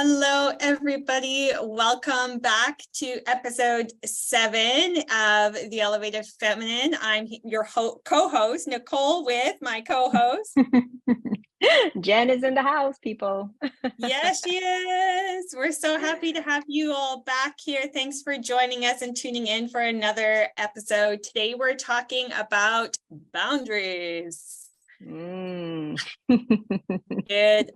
Hello, everybody. Welcome back to episode 7 of The Elevated Feminine. I'm your co-host, Nicole, with my co-host. Jen is in the house, people. Yes, she is. We're so happy to have you all back here. Thanks for joining us and tuning in for another episode. Today, we're talking about boundaries. Good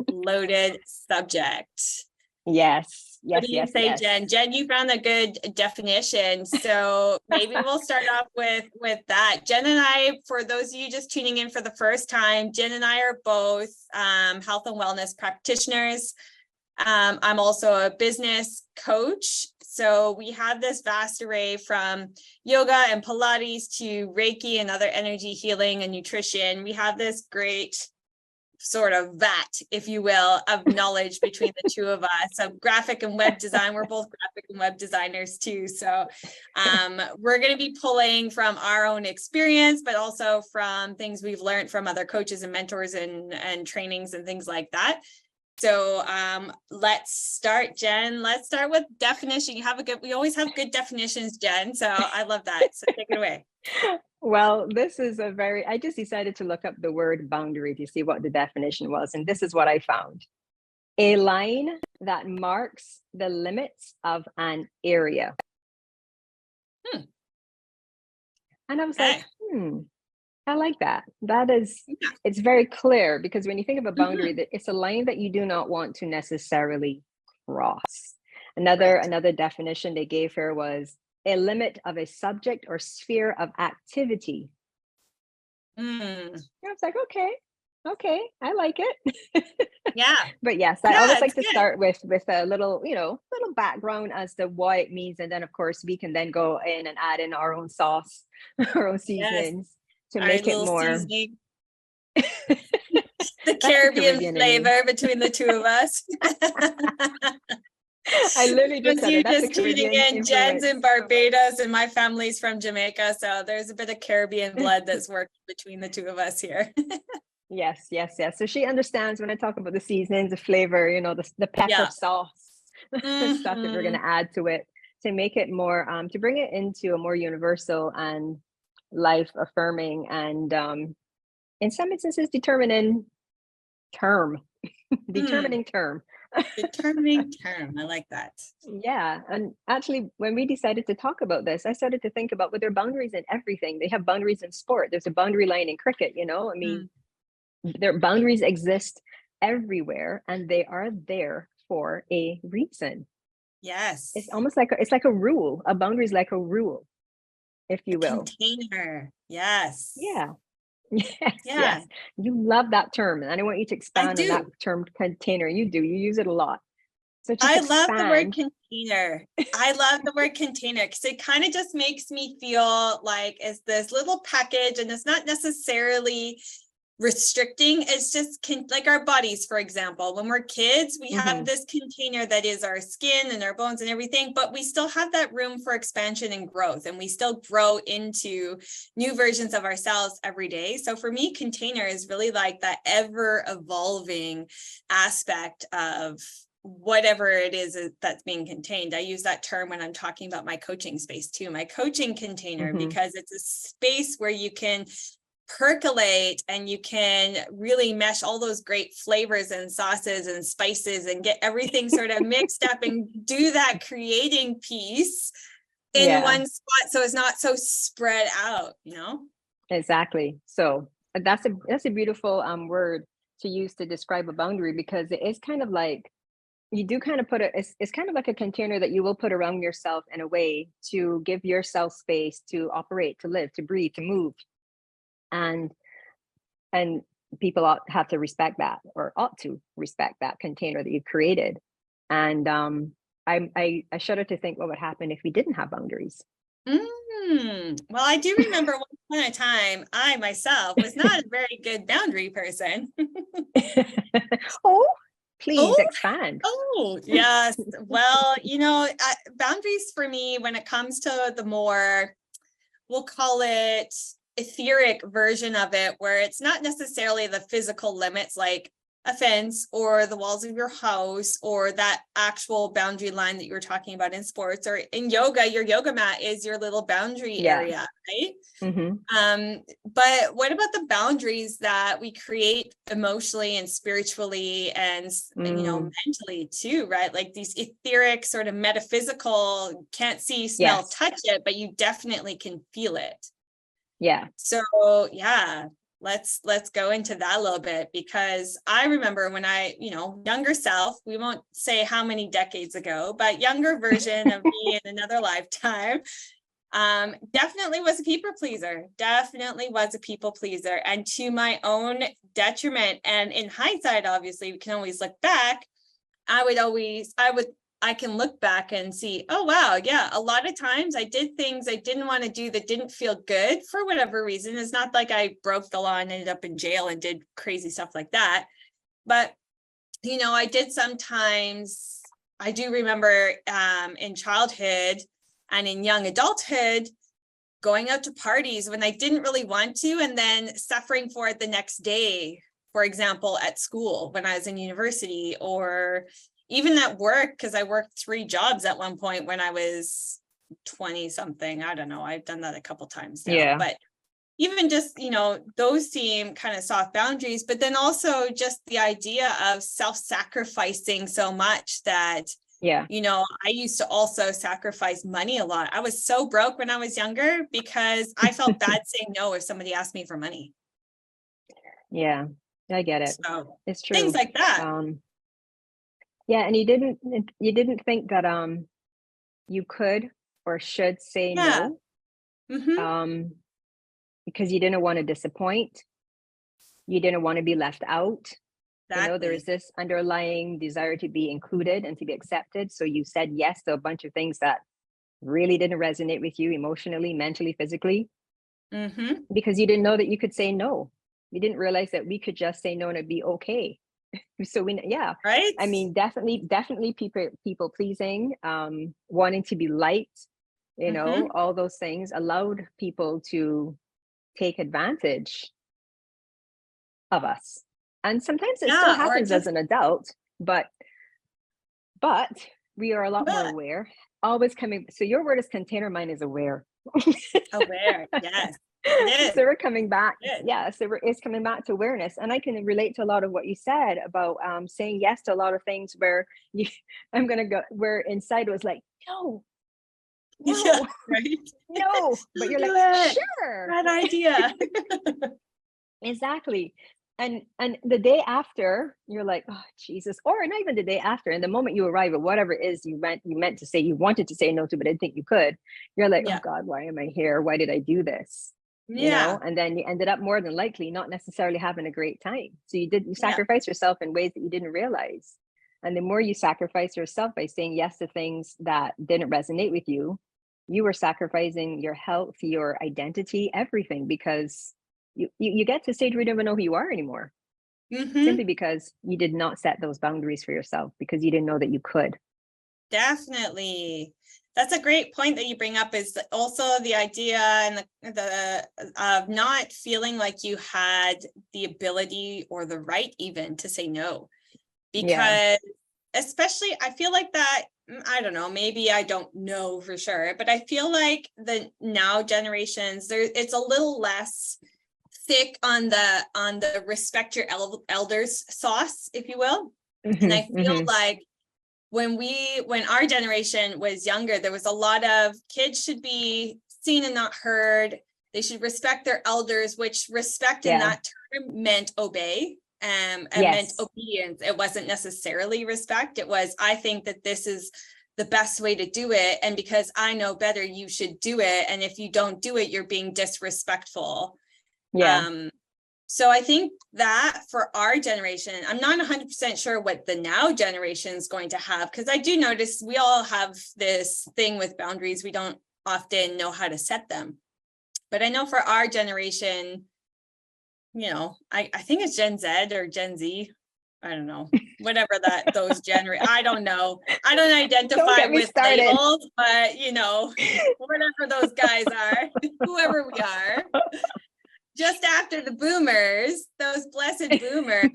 loaded subject. Yes. What do you say, Jen? Jen, you found a good definition. So maybe we'll start off with that. Jen and I, for those of you just tuning in for the first time, Jen and I are both health and wellness practitioners. I'm also a business coach. So we have this vast array from yoga and Pilates to Reiki and other energy healing and nutrition. We have this great sort of vat, if you will, of knowledge between the two of us. So graphic and web design, we're both graphic and web designers too. So we're going to be pulling from our own experience, but also from things we've learned from other coaches and mentors and trainings and things like that. So let's start, Jen. Let's start with definition. We always have good definitions, Jen. So I love that. So take it away. Well, this is I just decided to look up the word boundary to see what the definition was. And this is what I found. A line that marks the limits of an area. And I was like, I like that. It's very clear, because when you think of a boundary, that it's a line that you do not want to necessarily cross. Another definition they gave her was a limit of a subject or sphere of activity. I was like, okay, I like it. Yeah. But yes, I always like to start with a little background as to what it means. And then of course we can then go in and add in our own sauce, our own seasonings to make it more the Caribbean flavor between the two of us. I literally just said it. That's just tuning in. Jen's in Barbados and my family's from Jamaica, so there's a bit of Caribbean blood that's working between the two of us here. Yes. So she understands when I talk about the seasonings, the flavor, the pepper sauce, the stuff that we're going to add to it to make it more, to bring it into a more universal and life affirming and in some instances determining term. Determining term. I like that. Yeah. And actually, when we decided to talk about this, I started to think about, there are boundaries in everything. They have boundaries in sport. There's a boundary line in cricket, I mean, their boundaries exist everywhere and they are there for a reason. Yes. It's almost like it's like a rule. A boundary is like a rule, if you will. Container. Yes. Yeah. Yes. You love that term. And I want you to expand on that term, container. You use it a lot. So I love the word container. I love the word container because it kind of just makes me feel like it's this little package and it's not necessarily restricting. It's just like our bodies, for example. When we're kids, we have this container that is our skin and our bones and everything, but we still have that room for expansion and growth, and we still grow into new versions of ourselves every day. So for me, container is really like that ever evolving aspect of whatever it is that's being contained. I use that term when I'm talking about my coaching space too, my coaching container, because it's a space where you can percolate and you can really mesh all those great flavors and sauces and spices and get everything sort of mixed up and do that creating piece in one spot, so it's not so spread out, Exactly. So that's a beautiful word to use to describe a boundary, because it is kind of like, you do kind of put it's kind of like a container that you will put around yourself in a way to give yourself space to operate, to live, to breathe, to move. And people have to respect that, or ought to respect that container that you've created. And I shudder to think what would happen if we didn't have boundaries. Well, I do remember once upon a time, I myself was not a very good boundary person. Please expand. Yes. Well, boundaries for me, when it comes to the more, we'll call it etheric version of it, where it's not necessarily the physical limits like a fence or the walls of your house or that actual boundary line that you were talking about in sports or in yoga, your yoga mat is your little boundary area, right? But what about the boundaries that we create emotionally and spiritually and, mentally too, right? Like these etheric sort of metaphysical, can't see, smell, touch it, but you definitely can feel it. Yeah. So yeah, let's go into that a little bit, because I remember when I, younger self, we won't say how many decades ago, but younger version of me in another lifetime, definitely was a people pleaser, and to my own detriment. And in hindsight, obviously we can always look back. I can look back and see, oh, wow, yeah, a lot of times I did things I didn't want to do that didn't feel good for whatever reason. It's not like I broke the law and ended up in jail and did crazy stuff like that. But, I did sometimes, I do remember in childhood and in young adulthood, going out to parties when I didn't really want to, and then suffering for it the next day, for example, at school when I was in university, or even at work, because I worked 3 jobs at one point when I was 20 something. I don't know. I've done that a couple times now, but even just, those seem kind of soft boundaries, but then also just the idea of self-sacrificing so much that, I used to also sacrifice money a lot. I was so broke when I was younger because I felt bad saying no if somebody asked me for money. Yeah, I get it. So It's true. things like that. And you didn't think that you could or should say no, because you didn't want to disappoint. You didn't want to be left out. Exactly. There's this underlying desire to be included and to be accepted. So you said yes to a bunch of things that really didn't resonate with you emotionally, mentally, physically, because you didn't know that you could say no. You didn't realize that we could just say no and it'd be okay. So right. I mean, definitely people pleasing, wanting to be liked, all those things allowed people to take advantage of us. And sometimes it still happens as an adult, but we are a lot more aware, always coming. So your word is container, mine is aware. Aware, yes. So we're coming back. It's coming back to awareness. And I can relate to a lot of what you said about saying yes to a lot of things where where inside was like, no, right? No, but you're like, sure, that idea. Exactly. And the day after, you're like, oh Jesus, or not even the day after. And the moment you arrive at whatever it is you meant to say, you wanted to say no to, but didn't think you could. You're like, oh God, why am I here? Why did I do this? And then you ended up more than likely not necessarily having a great time. So you sacrifice yourself in ways that you didn't realize. And the more you sacrifice yourself by saying yes to things that didn't resonate with you, you were sacrificing your health, your identity, everything, because you get to a stage where you don't even know who you are anymore. Simply because you did not set those boundaries for yourself, because you didn't know that you could. Definitely. That's a great point that you bring up, is also the idea and the of not feeling like you had the ability or the right even to say no. Because especially, I feel like that, I don't know, maybe I don't know for sure, but I feel like the now generations, it's a little less thick on the respect your elders sauce, if you will. And I feel like when our generation was younger, there was a lot of kids should be seen and not heard. They should respect their elders, which respect in that term meant obey. And meant obedience. It wasn't necessarily respect. It was, I think that this is the best way to do it, and because I know better, you should do it. And if you don't do it, you're being disrespectful. So I think that for our generation, I'm not 100% sure what the now generation is going to have, because I do notice we all have this thing with boundaries. We don't often know how to set them. But I know for our generation, I think it's Gen Z or Gen Z. I don't know, whatever those I don't know. I don't identify with labels, but whatever those guys are, whoever we are. Just after the boomers, those blessed boomers,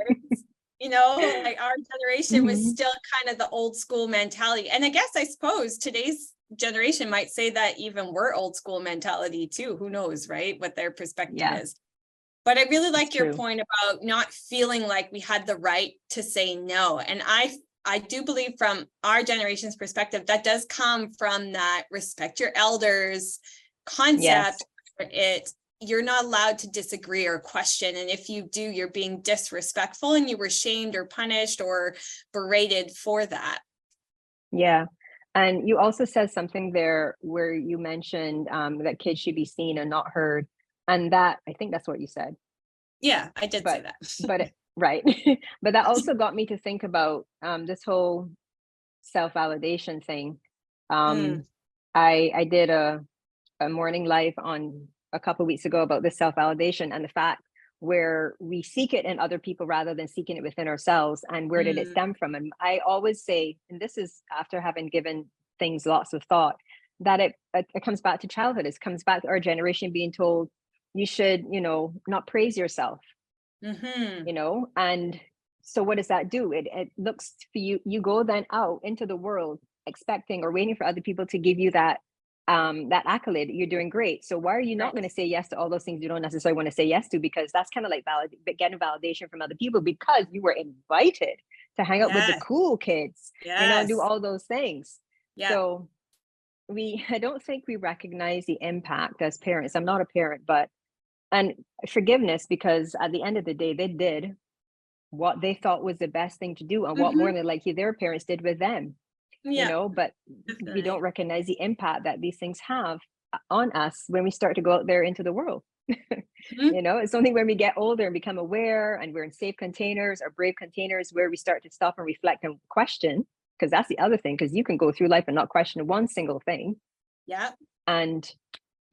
like our generation was Mhm. still kind of the old school mentality. And I suppose today's generation might say that even we're old school mentality too. Who knows, right? What their perspective Yeah, is. But I really it's like your true. point about not feeling like we had the right to say no. And I do believe from our generation's perspective, that does come from that respect your elders Yes. concept. You're not allowed to disagree or question. And if you do, you're being disrespectful and you were shamed or punished or berated for that. Yeah. And you also said something there where you mentioned that kids should be seen and not heard. And that, I think that's what you said. Yeah, I did say But, that. right. But that also got me to think about this whole self-validation thing. Mm, Um, I did a morning live on a couple of weeks ago about this self-validation and the fact where we seek it in other people rather than seeking it within ourselves, and where did it mm, stem from. And I always say, and this is after having given things lots of thought, that it comes back to childhood. It comes back to our generation being told you should, not praise yourself, mm-hmm. and so what does that do? It looks for you go then out into the world expecting or waiting for other people to give you that accolade. You're doing great, so why are you not Right. going to say yes to all those things you don't necessarily want to say yes to? Because that's kind of like getting validation from other people because you were invited to hang out with the Yes. cool kids, and do Yes. all those things. Yeah. So I don't think we recognize the impact as parents. I'm not a parent, but and forgiveness, because at the end of the day they did what they thought was the best thing to do and what more Mm-hmm. than likely their parents did with them, Yeah, but we don't definitely. recognize the impact that these things have on us when we start to go out there into the world. Mhm. It's only when we get older and become aware and we're in safe containers or brave containers where we start to stop and reflect and question, because that's the other thing, because you can go through life and not question one single thing, Yeah. and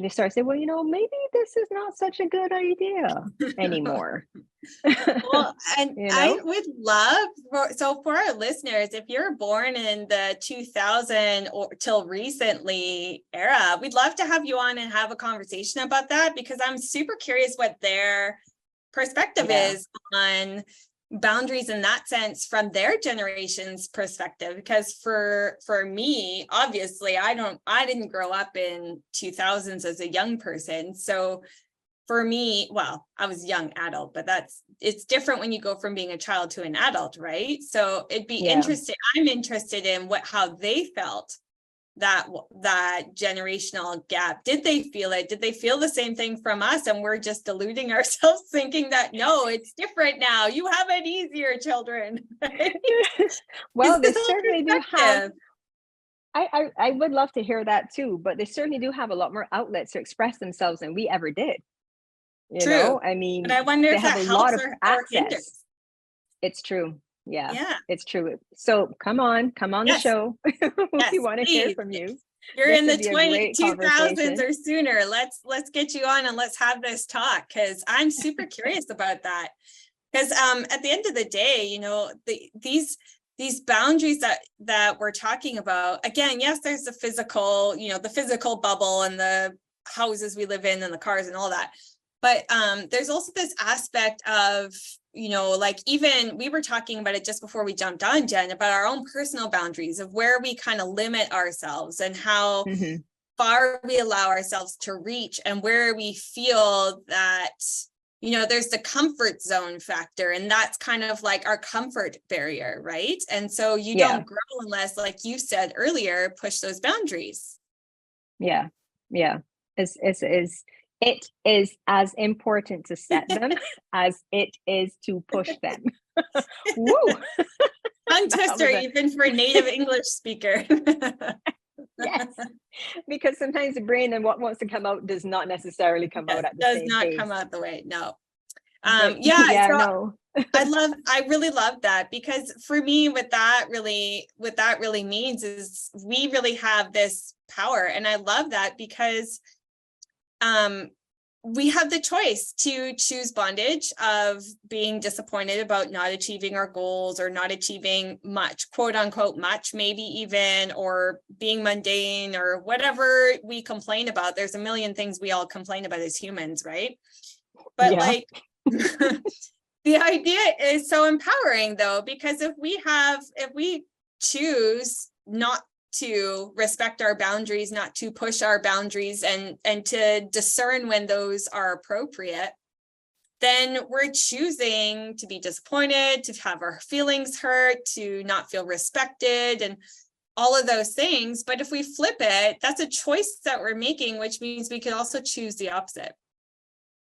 they start to say, well, maybe this is not such a good idea anymore. Well, and you I know would love for our listeners, if you're born in the 2000 or till recently era, we'd love to have you on and have a conversation about that, because I'm super curious what their perspective yeah. is on boundaries in that sense from their generation's perspective. Because for me, obviously I didn't grow up in 2000s as a young person, so for me, well, I was a young adult, but it's different when you go from being a child to an adult, right? So it'd be Yeah. interesting. I'm interested in how they felt that generational gap. Did they feel it? Did they feel the same thing from us? And we're just deluding ourselves thinking that no, it's different now. You have it easier, children. Right? Well, Is they this all certainly do have. perspective? I would love to hear that too, but they certainly do have a lot more outlets to express themselves than we ever did. True. I But mean, I wonder they if have that a lot helps of or access. hinders. It's true. Yeah, Yeah. it's true. So come on the Yes. show. We Yes, want to hear please. from you. You're This in would the be a great 2000s conversation. or sooner. Let's get you on and let's have this talk, because I'm super curious about that. Because at the end of the day, these boundaries that we're talking about, again, yes, there's the physical bubble and the houses we live in and the cars and all that. But there's also this aspect of, like, even we were talking about it just before we jumped on, Jen, about our own personal boundaries of where we kind of limit ourselves and how Hmm. far we allow ourselves to reach, and where we feel that, there's the comfort zone factor, and that's kind of like our comfort barrier, right? And so you Yeah, don't grow unless, like you said earlier, push those boundaries. yeah, yeah. It is as important to set them as it is to push them. Woo! Tongue That twister, was a even for a native English speaker. yes, because sometimes the brain and what wants to come out does not necessarily come Yes, out at the does same not come pace. out the way. No. But Yeah, yeah, so no. I really love that, because for me, what that really means is we really have this power. And I love that, because we have the choice to choose bondage of being disappointed about not achieving our goals or not achieving much, quote unquote, much, maybe even, or being mundane or whatever we complain about. There's a million things we all complain about as humans, right? But Yeah. like, The idea is so empowering though, because if we choose not to respect our boundaries, not to push our boundaries and to discern when those are appropriate, then we're choosing to be disappointed, to have our feelings hurt, to not feel respected, and all of those things. But if we flip it, that's a choice that we're making, which means we could also choose the opposite.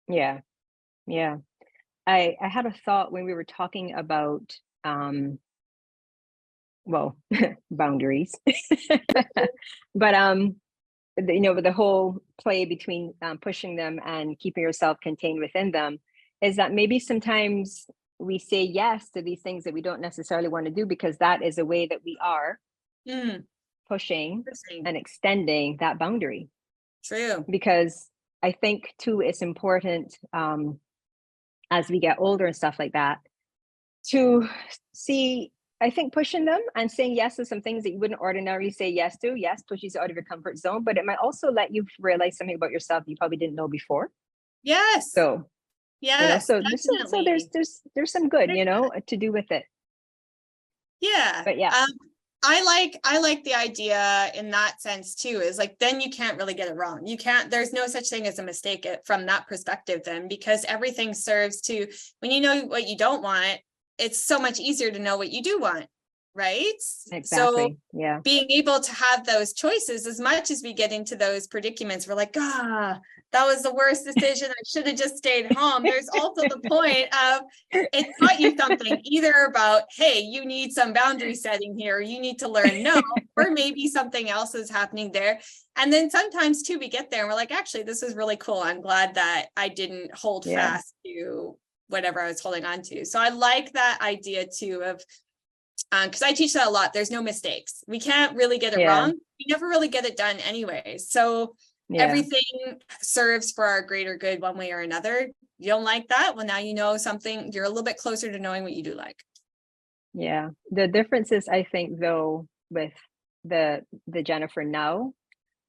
Yeah. Yeah. I had a thought when we were talking about well, boundaries. But with the whole play between pushing them and keeping yourself contained within them, is that maybe sometimes we say yes to these things that we don't necessarily want to do because that is a way that we are pushing and extending that boundary. True. Because I think too, it's important as we get older and stuff like that to see, I think pushing them and saying yes to some things that you wouldn't ordinarily say yes to, yes, pushes you out of your comfort zone, but it might also let you realize something about yourself you probably didn't know before. Yes. So, yes, so there's some good, to do with it. Yeah. But yeah. I like the idea in that sense too, is like, then you can't really get it wrong. There's no such thing as a mistake from that perspective then, because everything serves to, when you know what you don't want, it's so much easier to know what you do want, right? Exactly. So yeah. being able to have those choices, as much as we get into those predicaments, we're like, that was the worst decision. I should have just stayed home. There's also the point of it taught you something, either about, hey, you need some boundary setting here, you need to learn no, or maybe something else is happening there. And then sometimes too, we get there and we're like, actually, this is really cool. I'm glad that I didn't hold fast to whatever I was holding on to. So I like that idea too of, because I teach that a lot. There's no mistakes. We can't really get it wrong. We never really get it done anyway. So everything serves for our greater good one way or another. You don't like that? Well, now you know something. You're a little bit closer to knowing what you do like. Yeah. The difference is, I think, though, with the Jennifer now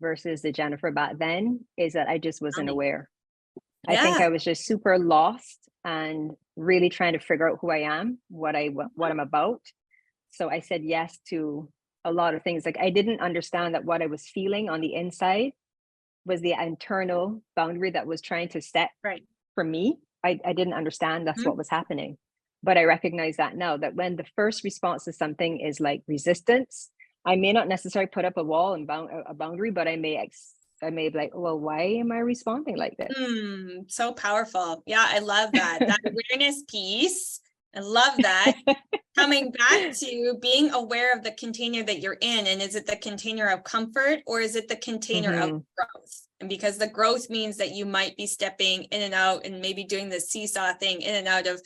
versus the Jennifer back then, is that I just wasn't aware. I think I was just super lost and really trying to figure out who I am, what I'm about. So I said yes to a lot of things. Like, I didn't understand that what I was feeling on the inside was the internal boundary that was trying to set for me. I didn't understand that's what was happening. But I recognize that now, that when the first response to something is like resistance, I may not necessarily put up a wall and a boundary, but I may be like, well, why am I responding like this? So powerful. Yeah, I love that. That awareness piece. I love that. Coming back to being aware of the container that you're in, and is it the container of comfort or is it the container of growth? And because the growth means that you might be stepping in and out and maybe doing the seesaw thing, in and out of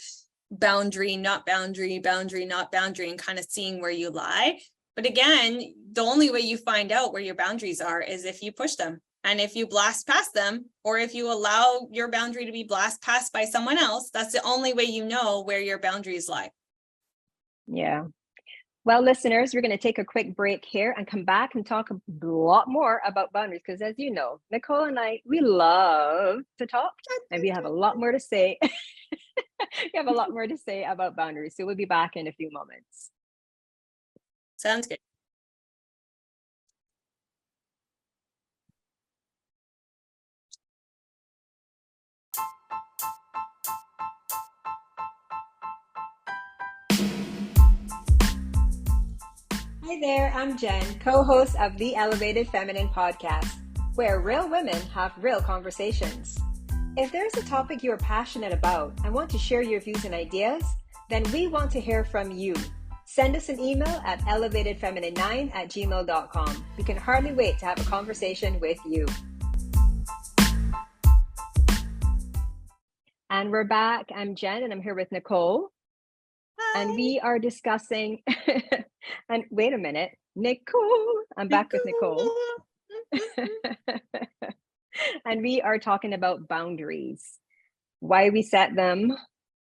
boundary, not boundary, boundary, not boundary, and kind of seeing where you lie. But again, the only way you find out where your boundaries are is if you push them. And if you blast past them, or if you allow your boundary to be blast past by someone else, that's the only way you know where your boundaries lie. Yeah. Well, listeners, we're going to take a quick break here and come back and talk a lot more about boundaries. Because as you know, Nicole and I, we love to talk and we have a lot more to say. We have a lot more to say about boundaries. So we'll be back in a few moments. Sounds good. Hi there, I'm Jen, co-host of the Elevated Feminine podcast, where real women have real conversations. If there's a topic you are passionate about and want to share your views and ideas, then we want to hear from you. Send us an email at elevatedfeminine9@gmail.com. We can hardly wait to have a conversation with you. And we're back. I'm Jen and I'm here with Nicole. Hi. And we are discussing, and wait a minute, Nicole, I'm back with Nicole. And we are talking about boundaries, why we set them.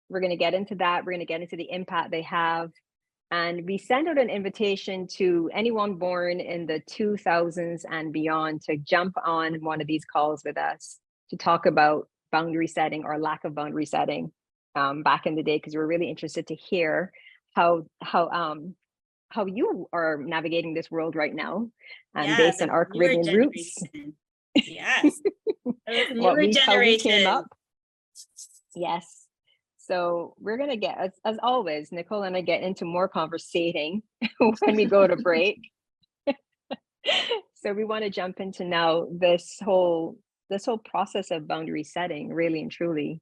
We're going to get into that. We're going to get into the impact they have. And we send out an invitation to anyone born in the 2000s and beyond to jump on one of these calls with us to talk about boundary setting or lack of boundary setting. back in the day, because we're really interested to hear how you are navigating this world right now, Yeah, based the on our newer Caribbean roots, generation. Yes, those newer how we came generation. up. Yes. So we're gonna get, as always, Nicole and I get into more conversating when we go to break. So we want to jump into now this whole process of boundary setting, really and truly,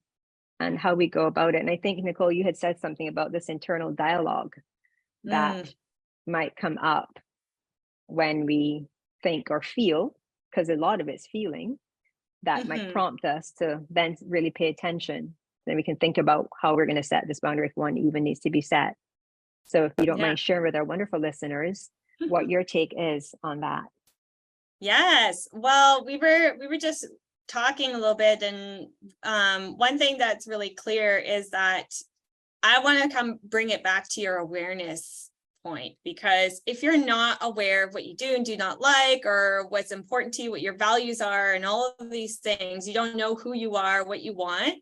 and how we go about it. And I think, Nicole, you had said something about this internal dialogue that Mm, might come up when we think or feel, because a lot of it's feeling, that might mhm. prompt us to then really pay attention. Then we can think about how we're going to set this boundary if one even needs to be set. So if you don't Yeah. mind sharing with our wonderful listeners what your take is on that. Yes. Well, we were just talking a little bit, and one thing that's really clear is that I want to come bring it back to your awareness point, because if you're not aware of what you do and do not like, or what's important to you, what your values are, and all of these things, you don't know who you are, what you want,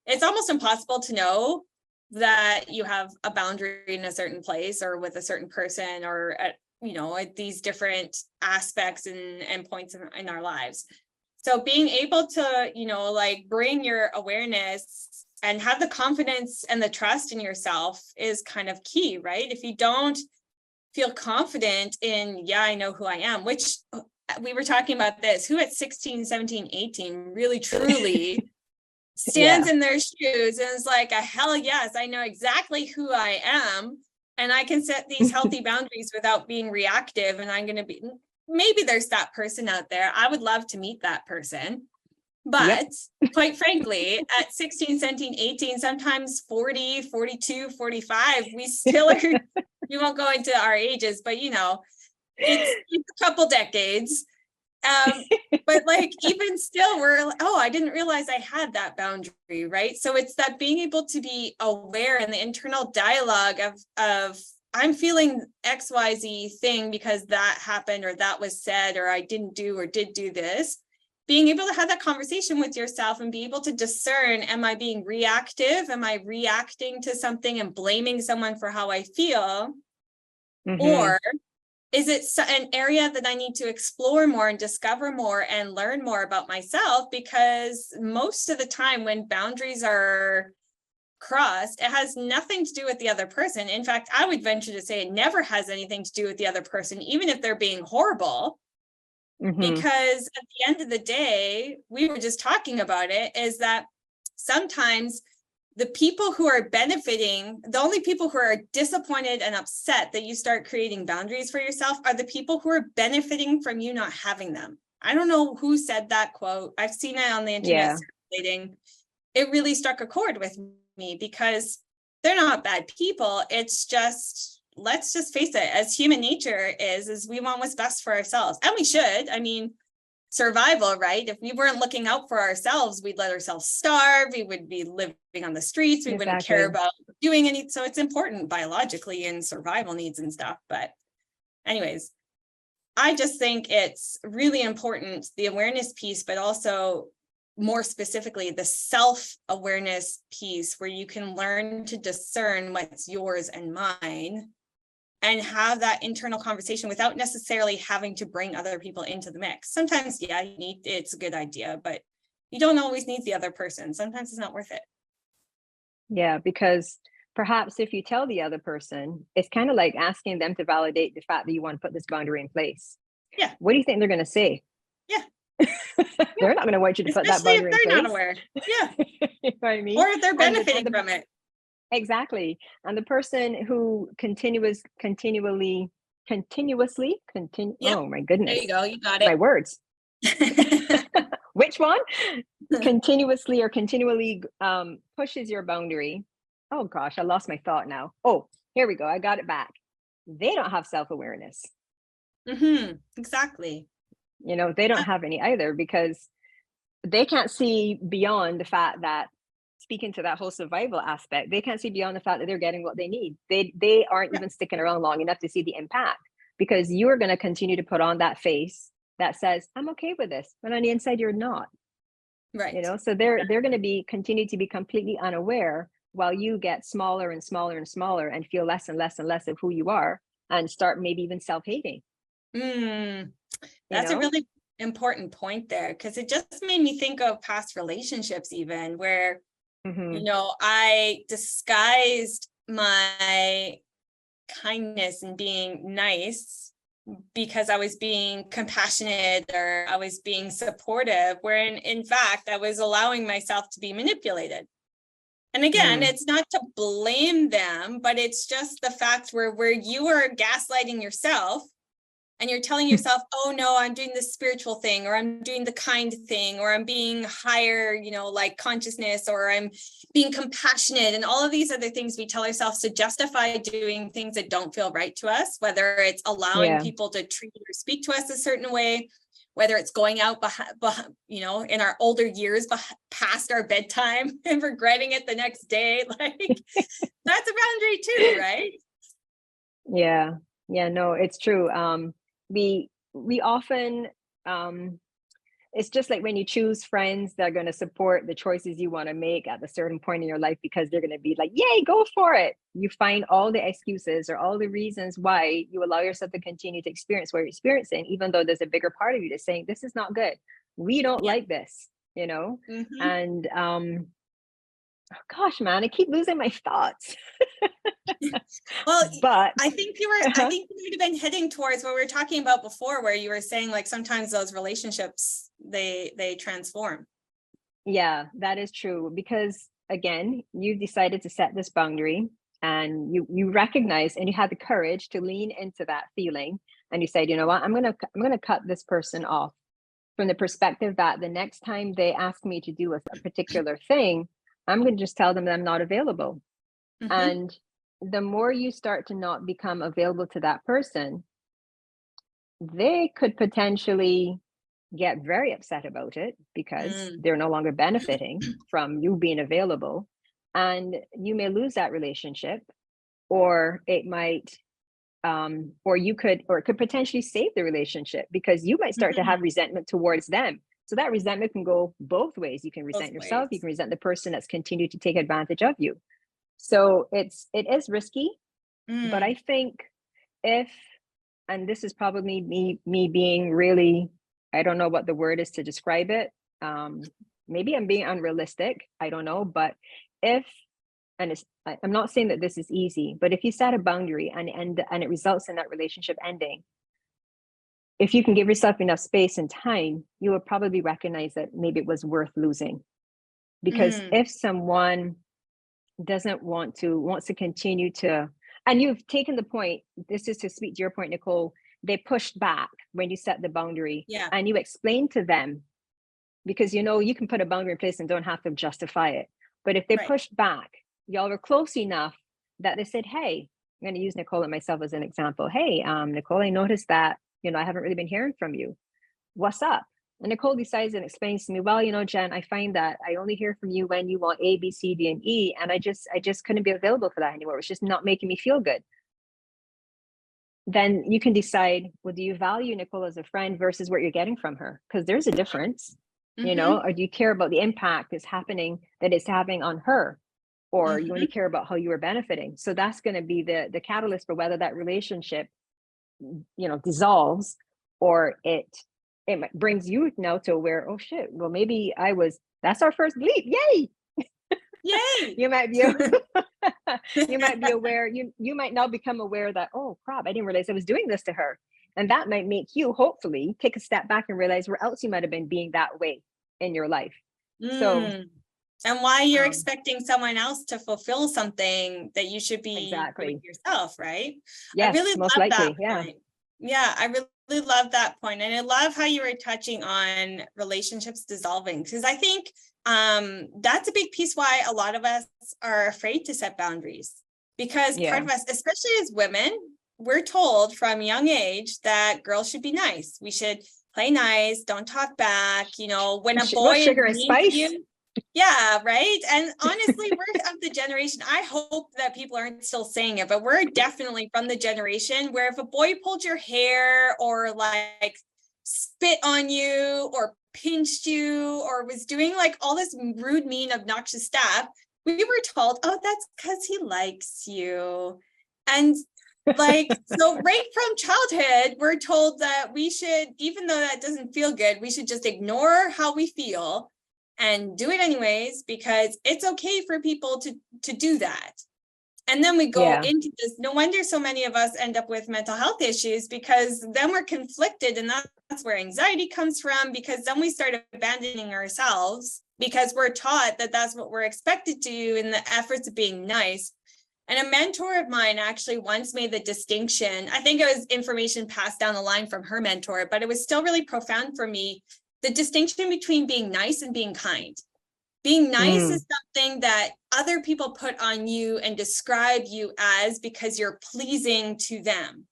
it's almost impossible to know that you have a boundary in a certain place or with a certain person, or at, at these different aspects and points in our lives. So being able to, like, bring your awareness and have the confidence and the trust in yourself is kind of key, right? If you don't feel confident in, yeah, I know who I am, which we were talking about this, who at 16, 17, 18 really truly stands Yeah. in their shoes and is like, a hell yes, I know exactly who I am, and I can set these healthy boundaries without being reactive. And I'm going to be, maybe there's that person out there. I would love to meet that person. Yep. But quite frankly, at 16, 17, 18, sometimes 40, 42, 45, we still are, we won't go into our ages, but it's a couple decades. But like, even still, we're like, oh, I didn't realize I had that boundary, right? So it's that being able to be aware in the internal dialogue of I'm feeling XYZ thing because that happened, or that was said, or I didn't do or did do this. Being able to have that conversation with yourself and be able to discern, am I being reactive? Am I reacting to something and blaming someone for how I feel? Mm-hmm. Or is it an area that I need to explore more and discover more and learn more about myself? Because most of the time when boundaries are crossed, it has nothing to do with the other person. In fact, I would venture to say it never has anything to do with the other person, even if they're being horrible. Mm-hmm. Because at the end of the day, we were just talking about it, is that sometimes the people who are benefiting, the only people who are disappointed and upset that you start creating boundaries for yourself, are the people who are benefiting from you not having them. I don't know who said that quote. I've seen it on the internet Yeah. circulating. It really struck a chord with me, because they're not bad people. It's just, let's just face it, as human nature is we want what's best for ourselves. And we should. I mean, survival, right? If we weren't looking out for ourselves, we'd let ourselves starve. We would be living on the streets. We wouldn't care Exactly. about doing any. So it's important biologically and survival needs and stuff. But anyways, I just think it's really important, the awareness piece, but also more specifically, the self-awareness piece, where you can learn to discern what's yours and mine, and have that internal conversation without necessarily having to bring other people into the mix. Sometimes, yeah, it's a good idea, but you don't always need the other person. Sometimes it's not worth it. Yeah, because perhaps if you tell the other person, it's kind of like asking them to validate the fact that you want to put this boundary in place. Yeah. What do you think they're going to say? Yeah. They're not going to want you to put that Especially if boundary in they're not place. aware. Yeah. You know what I mean? Or if they're benefiting from it. Exactly. And the person who Yep. oh my There goodness, you go. You got my it. words. Which one? Continuously or continually pushes your boundary. Oh gosh, I lost my thought now. Oh, here we go. I got it back. They don't have self-awareness. Exactly. They don't have any either, because they can't see beyond the fact that, speaking to that whole survival aspect, they can't see beyond the fact that they're getting what they need. They aren't even sticking around long enough to see the impact, because you're going to continue to put on that face that says, I'm okay with this, but on the inside you're not. Right. So they're going to be continue to be completely unaware while you get smaller and smaller and smaller and feel less and less and less of who you are and start maybe even self-hating. Mm, you that's a know really important point there, because it just made me think of past relationships, even where, hmm I disguised my kindness and being nice because I was being compassionate or I was being supportive, where in fact I was allowing myself to be manipulated. And again, mm. it's not to blame them, but it's just the fact where you are gaslighting yourself and you're telling yourself, oh no, I'm doing this spiritual thing, or I'm doing the kind thing, or I'm being higher, like consciousness, or I'm being compassionate, and all of these other things we tell ourselves to justify doing things that don't feel right to us, whether it's allowing Yeah. people to treat or speak to us a certain way, whether it's going out in our older years past our bedtime and regretting it the next day. Like, that's a boundary too, right? Yeah. Yeah, no, it's true. We often it's just like when you choose friends that are going to support the choices you want to make at a certain point in your life because they're going to be like, yay, go for it. You find all the excuses or all the reasons why you allow yourself to continue to experience what you're experiencing, even though there's a bigger part of you that's saying, this is not good. We don't Yeah. like this. Mm-hmm. And oh gosh, man, I keep losing my thoughts. Well, But I think I think you might have been heading towards what we were talking about before, where you were saying like sometimes those relationships, they transform. yeah, that is true because again, you decided to set this boundary and you recognize and you had the courage to lean into that feeling and you said, you know what, I'm going to cut this person off from the perspective that the next time they ask me to do a particular thing, I'm going to just tell them that I'm not available. Mm-hmm. And the more you start to not become available to that person, they could potentially get very upset about it because Mm. they're no longer benefiting from you being available. And you may lose that relationship, or it might, or it could potentially save the relationship because you might start to Mm-hmm. have resentment towards them. So that resentment can go both ways. You can resent Both yourself, you ways. can resent the person that's continued to take advantage of you. So it is risky, but I Mm. think if, and this is probably me being really, I don't know what the word is to describe it. Maybe I'm being unrealistic, I don't know, but if, and I'm not saying that this is easy, but if you set a boundary and it results in that relationship ending, if you can give yourself enough space and time, you will probably recognize that maybe it was worth losing. Because Mm. if someone doesn't wants to continue to, and you've taken the point, this is to speak to your point, Nicole, they pushed back when you set the boundary Yeah. and you explained to them, because you can put a boundary in place and don't have to justify it, but if they Right. pushed back, y'all were close enough that they said, hey, I'm going to use Nicole and myself as an example. Hey, Nicole, I noticed that I haven't really been hearing from you. What's up? And Nicole decides and explains to me, well, Jen, I find that I only hear from you when you want A, B, C, D, and E. And I just couldn't be available for that anymore. It's just not making me feel good. Then you can decide, well, do you value Nicole as a friend versus what you're getting from her? Because there's a difference, Mm-hmm. or do you care about the impact that it's having on her? Or you only Mm-hmm. care about how you are benefiting. So that's going to be the catalyst for whether that relationship dissolves, or it brings you now to aware, oh shit, well maybe that's our first bleep, yay. Yay. You might be you might be aware, you might now become aware that, oh crap, I didn't realize I was doing this to her. And that might make you hopefully take a step back and realize where else you might have been being that way in your life. So Mm. And why you're um expecting someone else to fulfill something that you should be doing exactly, yourself, right? I yes, really most love that likely, yeah. point. Yeah, I really love that point. And I love how you were touching on relationships dissolving, because I think that's a big piece why a lot of us are afraid to set boundaries, because part Yeah, of us, especially as women, we're told from a young age that girls should be nice. We should play nice, don't talk back. When a well, boy is sugar and mean to spice. you, yeah, right. And honestly, we're of the generation, I hope that people aren't still saying it, but we're definitely from the generation where if a boy pulled your hair or like spit on you or pinched you or was doing like all this rude, mean, obnoxious stuff, we were told, oh, that's because he likes you. And like, so right from childhood, we're told that we should, even though that doesn't feel good, we should just ignore how we feel and do it anyways, because it's okay for people to do that. And then we go Yeah. into this. No wonder so many of us end up with mental health issues, because then we're conflicted, and that's where anxiety comes from, because then we start abandoning ourselves because we're taught that that's what we're expected to do in the efforts of being nice. And a mentor of mine actually once made the distinction. I think it was information passed down the line from her mentor, but it was still really profound for me. The distinction between being nice and being kind. Being nice is something that other people put on you and describe you as because you're pleasing to them.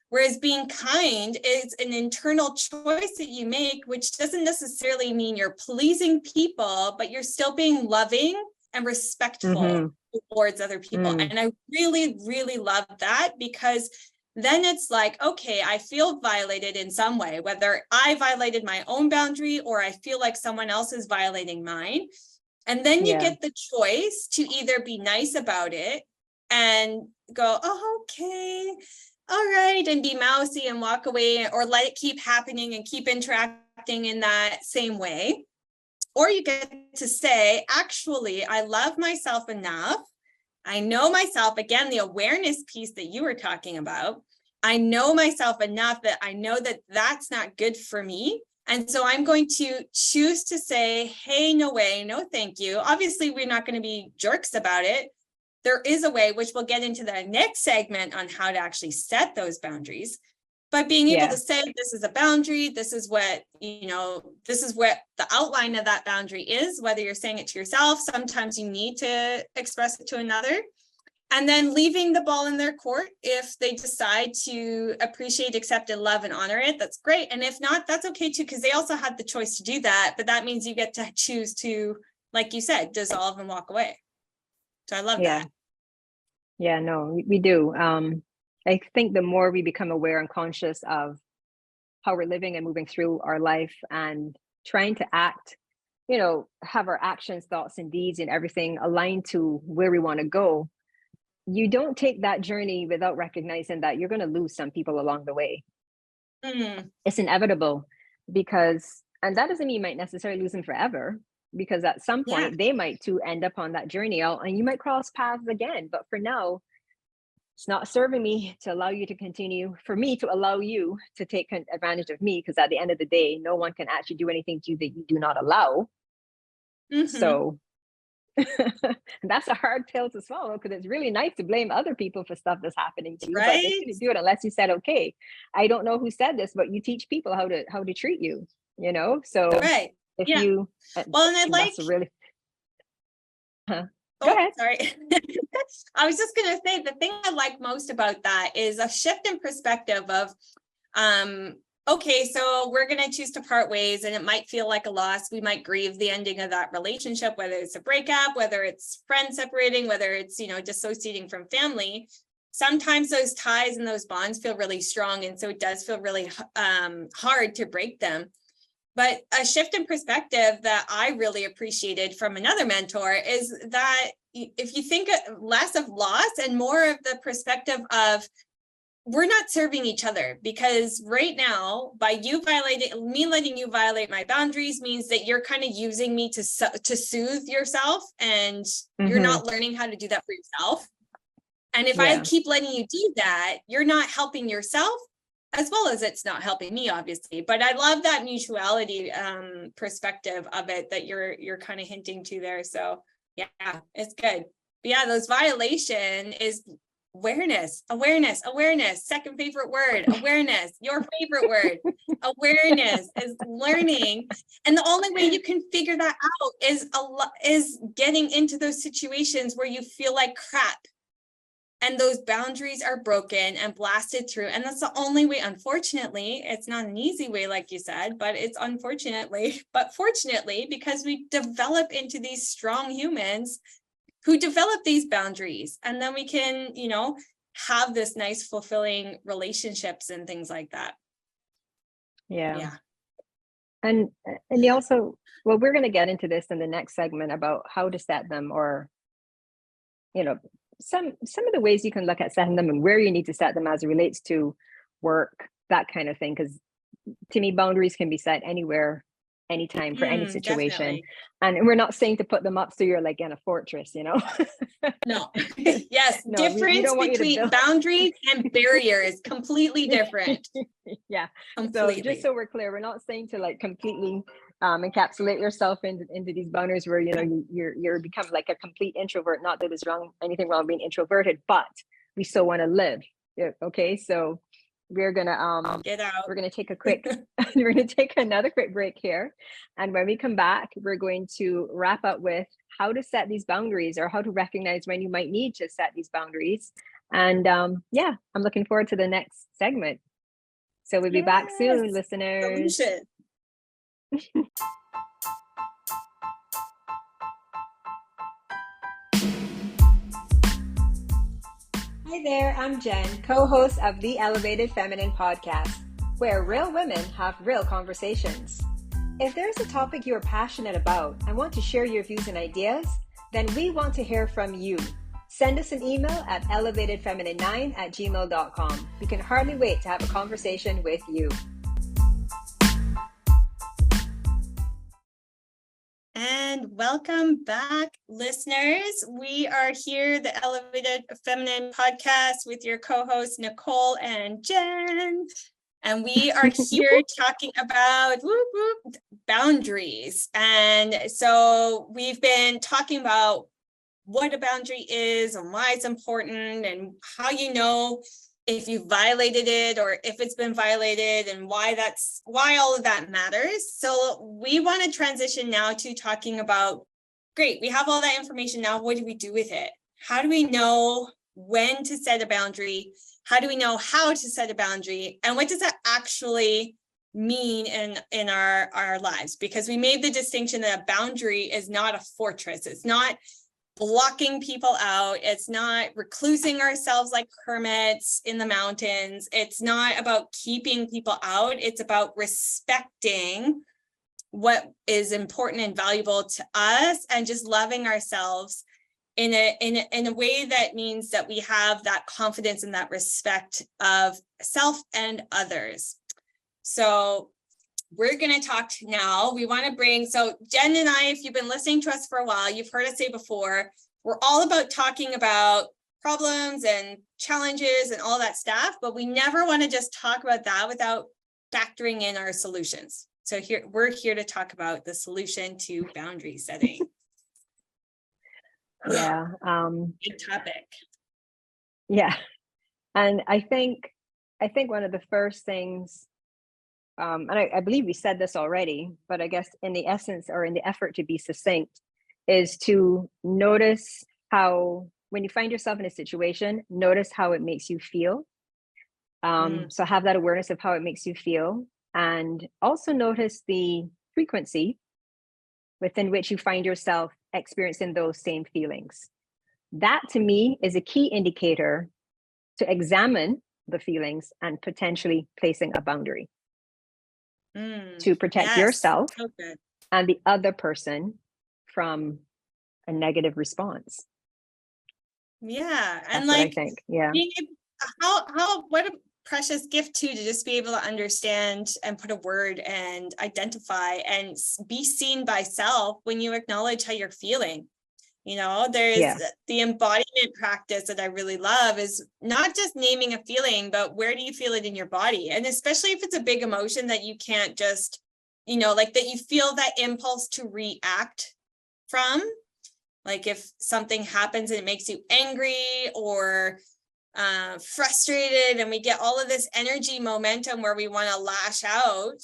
Whereas being kind is an internal choice that you make, which doesn't necessarily mean you're pleasing people, but you're still being loving and respectful towards other people. And I really, really love that, because then it's like, okay, I feel violated in some way, whether I violated my own boundary or I feel like someone else is violating mine. And then you get the choice to either be nice about it and go, oh, okay, all right, and be mousy and walk away, or let it keep happening and keep interacting in that same way. Or you get to say, actually, I love myself enough. I know myself, again, the awareness piece that you were talking about. I know myself enough that I know that that's not good for me. And so I'm going to choose to say, hey, no way, no, thank you. Obviously, we're not going to be jerks about it. There is a way, which we'll get into the next segment on how to actually set those boundaries. But being able to say, this is a boundary, this is what, this is what the outline of that boundary is, whether you're saying it to yourself, sometimes you need to express it to another. And then leaving the ball in their court. If they decide to appreciate, accept, and love and honor it, that's great. And if not, that's okay too, because they also had the choice to do that. But that means you get to choose to, like you said, dissolve and walk away. So I love that. Yeah, no, we do. I think the more we become aware and conscious of how we're living and moving through our life and trying to act, have our actions, thoughts, and deeds and everything aligned to where we want to go, you don't take that journey without recognizing that you're going to lose some people along the way. It's inevitable, and that doesn't mean you might necessarily lose them forever, because at some point they might too end up on that journey and you might cross paths again. But for now, it's not serving me to allow you to continue, for me to allow you to take advantage of me, because at the end of the day, no one can actually do anything to you that you do not allow. So that's a hard pill to swallow, because it's really nice to blame other people for stuff that's happening to you, but they shouldn't do it unless you said, okay, I don't know who said this, but you teach people how to treat you, so if you well, and I like really Go ahead. Sorry. I was just gonna say, the thing I like most about that is a shift in perspective of okay, so we're going to choose to part ways, and it might feel like a loss. We might grieve the ending of that relationship, whether it's a breakup, whether it's friends separating, whether it's, dissociating from family. Sometimes those ties and those bonds feel really strong. And so it does feel really hard to break them. But a shift in perspective that I really appreciated from another mentor is that if you think less of loss and more of the perspective of, we're not serving each other, because right now, by letting you violate my boundaries means that you're kind of using me to soothe yourself, and you're not learning how to do that for yourself. And if I keep letting you do that, you're not helping yourself, as well as it's not helping me, obviously. But I love that mutuality perspective of it that you're kind of hinting to there. So yeah, it's good. But yeah, those violation is awareness. Second favorite word, awareness. Your favorite word, awareness, is learning. And the only way you can figure that out is getting into those situations where you feel like crap and those boundaries are broken and blasted through. And that's the only way. Unfortunately, it's not an easy way, like you said, but it's fortunately, because we develop into these strong humans who develop these boundaries, and then we can, have this nice, fulfilling relationships and things like that. Yeah. and you also, well, we're going to get into this in the next segment about how to set them, or some of the ways you can look at setting them and where you need to set them as it relates to work, that kind of thing. Because to me, boundaries can be set anywhere, anytime, for any situation. Definitely. And we're not saying to put them up so you're like in a fortress, No. Yes. No, we Difference don't want you to between build. boundaries and barriers, completely different. Yeah. Completely. So just so we're clear, we're not saying to like completely encapsulate yourself into these boundaries where you're become like a complete introvert. Not that there's anything wrong being introverted, but we still want to live. Yeah, okay, so we're gonna Get out. we're gonna take a quick we're gonna take another quick break here, and when we come back, we're going to wrap up with how to set these boundaries, or how to recognize when you might need to set these boundaries. And yeah, I'm looking forward to the next segment. So we'll be back soon, listeners. Solution. Hi there, I'm Jen, co-host of the Elevated Feminine podcast, where real women have real conversations. If there's a topic you are passionate about and want to share your views and ideas, then we want to hear from you. Send us an email at elevatedfeminine9@gmail.com. We can hardly wait to have a conversation with you. And welcome back, listeners. We are here, the Elevated Feminine podcast, with your co-hosts Nicole and Jen. And we are here talking about boundaries. And so we've been talking about what a boundary is and why it's important, and how you know if you violated it or if it's been violated, and why all of that matters. So we want to transition now to talking about, great, we have all that information now. What do we do with it? How do we know when to set a boundary? How do we know how to set a boundary? And what does that actually mean in our lives? Because we made the distinction that a boundary is not a fortress. It's not blocking people out. It's not reclusing ourselves like hermits in the mountains. It's not about keeping people out. It's about respecting what is important and valuable to us, and just loving ourselves in a way that means that we have that confidence and that respect of self and others. So we're going to talk now. We want to bring, so Jen and I, if you've been listening to us for a while, you've heard us say before, we're all about talking about problems and challenges and all that stuff, but we never want to just talk about that without factoring in our solutions. So we're here to talk about the solution to boundary setting. Yeah. Big topic. Yeah. And I think one of the first things, and I believe we said this already, but I guess in the essence, or in the effort to be succinct, is to notice how, when you find yourself in a situation, notice how it makes you feel. So have that awareness of how it makes you feel, and also notice the frequency within which you find yourself experiencing those same feelings. That, to me, is a key indicator to examine the feelings and potentially placing a boundary. To protect yourself and the other person from a negative response. Yeah. That's and what like, I think. Yeah. What a precious gift too, to just be able to understand and put a word and identify and be seen by self when you acknowledge how you're feeling. There's the embodiment practice that I really love, is not just naming a feeling, but where do you feel it in your body? And especially if it's a big emotion that you can't just, like that you feel that impulse to react from, like if something happens and it makes you angry or frustrated, and we get all of this energy momentum where we want to lash out.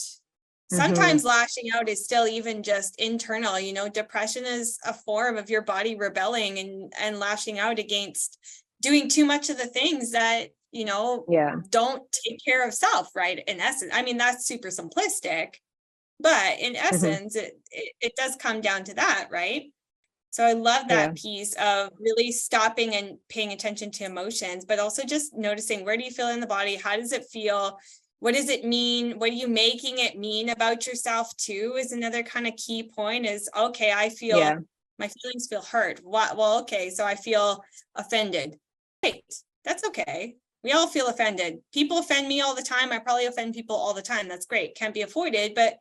Sometimes lashing out is still even just internal. Depression is a form of your body rebelling and lashing out against doing too much of the things that, don't take care of self, right? In essence, I mean, that's super simplistic, but in essence, it does come down to that, right? So I love that piece of really stopping and paying attention to emotions, but also just noticing, where do you feel in the body? How does it feel? What does it mean? What are you making it mean about yourself too, is another kind of key point. Is, okay, I feel, my feelings feel hurt. What? Well, okay, so I feel offended. Great, that's okay. We all feel offended. People offend me all the time. I probably offend people all the time. That's great. Can't be avoided. But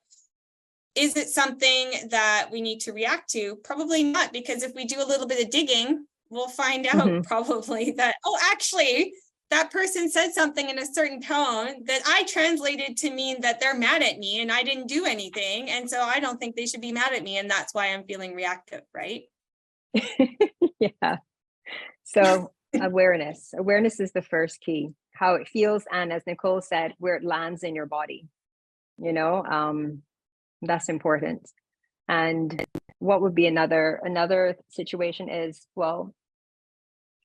is it something that we need to react to? Probably not, because if we do a little bit of digging, we'll find out probably that, oh, actually, that person said something in a certain tone that I translated to mean that they're mad at me and I didn't do anything. And so I don't think they should be mad at me. And that's why I'm feeling reactive, right? Yeah. So awareness is the first key, how it feels. And as Nicole said, where it lands in your body, that's important. And what would be another situation is, well,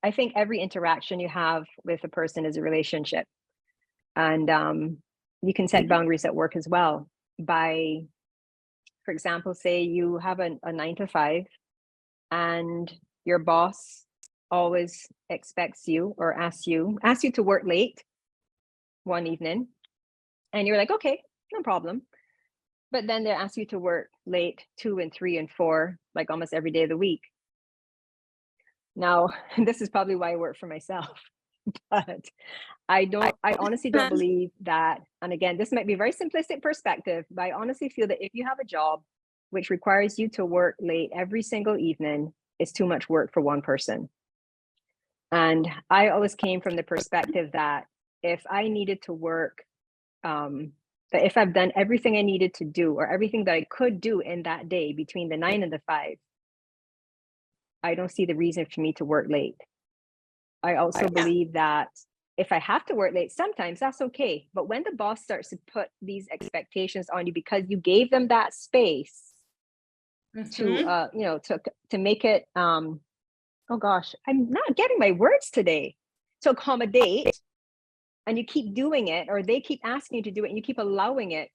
I think every interaction you have with a person is a relationship. And you can set boundaries at work as well by, for example, say you have a 9 to 5 and your boss always expects you or asks you to work late one evening. And you're like, okay, no problem. But then they ask you to work late 2 and 3 and 4, like almost every day of the week. Now, this is probably why I work for myself, but I honestly don't believe that. And again, this might be a very simplistic perspective, but I honestly feel that if you have a job which requires you to work late every single evening, it's too much work for one person. And I always came from the perspective that if I needed to work, that if I've done everything I needed to do or everything that I could do in that day between the 9 and the 5, I don't see the reason for me to work late. I also believe that if I have to work late, sometimes that's okay. But when the boss starts to put these expectations on you because you gave them that space to, to make it, oh gosh, I'm not getting my words today, to accommodate, and you keep doing it, or they keep asking you to do it and you keep allowing it,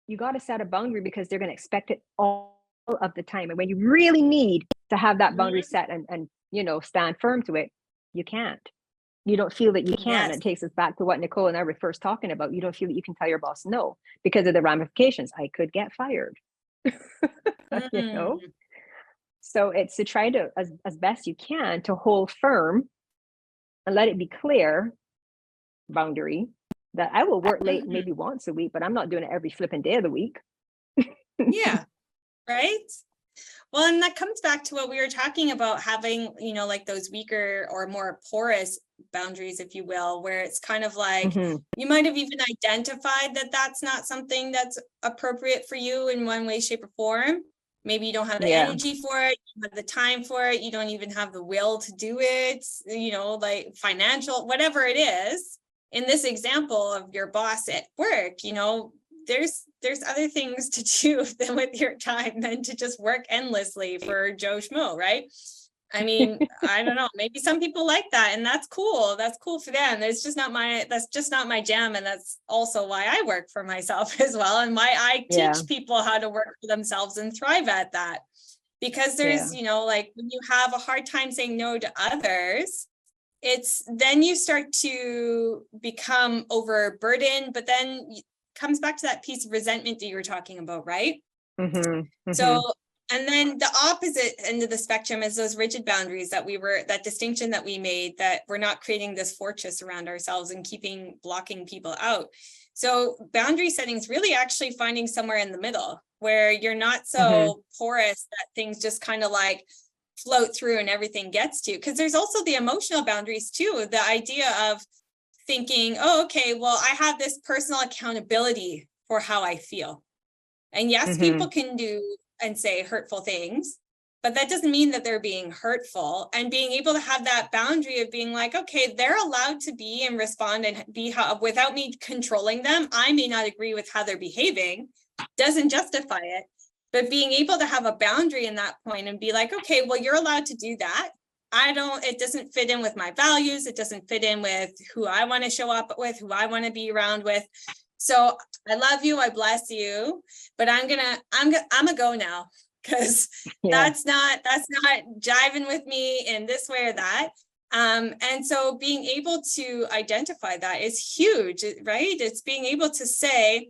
you got to set a boundary because they're going to expect it all of the time. And when you really need to have that boundary set and stand firm to it, you can't. You don't feel that you can. Yes. It takes us back to what Nicole and I were first talking about. You don't feel that you can tell your boss no because of the ramifications. I could get fired. So it's to try to, as best you can, to hold firm and let it be clear boundary that I will work late maybe once a week, but I'm not doing it every flipping day of the week. Yeah. Right. Well, and that comes back to what we were talking about, having, like those weaker or more porous boundaries, if you will, where it's kind of like you might have even identified that that's not something that's appropriate for you in one way, shape, or form. Maybe you don't have the energy for it, you have the time for it, you don't even have the will to do it, like financial, whatever it is. In this example of your boss at work, there's other things to do than with your time than to just work endlessly for Joe Schmo, right? I mean, I don't know, maybe some people like that, and that's cool. That's cool for them. That's just not my jam. And that's also why I work for myself as well. And why I teach people how to work for themselves and thrive at that. Because there's, like when you have a hard time saying no to others, then you start to become overburdened, but then comes back to that piece of resentment that you were talking about, right? So, and then the opposite end of the spectrum is those rigid boundaries that distinction that we made, that we're not creating this fortress around ourselves and blocking people out. So boundary setting is really actually finding somewhere in the middle where you're not so porous that things just kind of like float through and everything gets to, because there's also the emotional boundaries too. The idea of thinking, oh, okay, well, I have this personal accountability for how I feel. And yes, people can do and say hurtful things, but that doesn't mean that they're being hurtful. And being able to have that boundary of being like, okay, they're allowed to be and respond and be without me controlling them. I may not agree with how they're behaving, doesn't justify it, but being able to have a boundary in that point and be like, okay, well, you're allowed to do that. It doesn't fit in with my values. It doesn't fit in with who I want to show up with, who I want to be around with. So I love you. I bless you, but I'm gonna go now, because that's not jiving with me in this way or that. And so being able to identify that is huge, right? It's being able to say,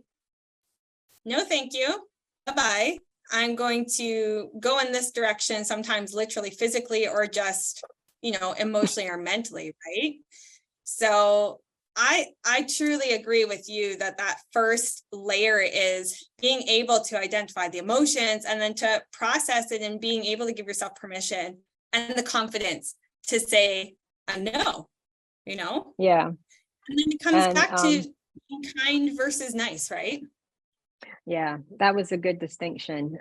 no, thank you, bye-bye. I'm going to go in this direction, sometimes literally physically, or just, emotionally or mentally, right? So I truly agree with you that first layer is being able to identify the emotions and then to process it, and being able to give yourself permission and the confidence to say a no, Yeah. And then it comes And back to being kind versus nice, right? yeah, that was a good distinction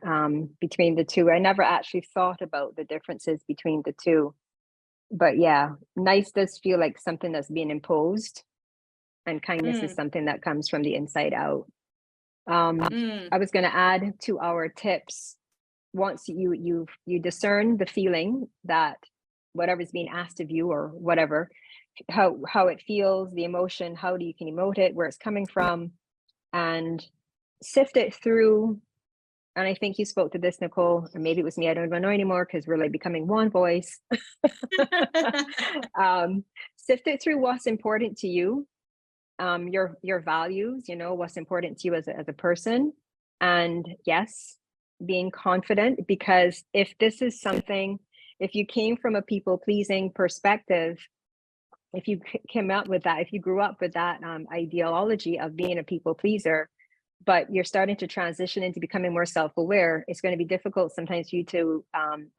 between the two. I never actually thought about the differences between the two. But yeah, nice does feel like something that's being imposed, and kindness is Mm, something that comes from the inside out. mm, I was going to add to our tips. Once you discern the feeling that whatever's being asked of you, or whatever, how it feels, the emotion, how do you can emote it, where it's coming from, and sift it through. And I think you spoke to this, Nicole, or maybe it was me. I don't even know anymore, because we're like becoming one voice. um, Sift it through what's important to you, your values, what's important to you as a person. And yes, being confident, because if this is something, if you came from a people pleasing perspective, if you came up with that, if you grew up with that ideology of being a people pleaser, but you're starting to transition into becoming more self-aware, it's going to be difficult sometimes for you to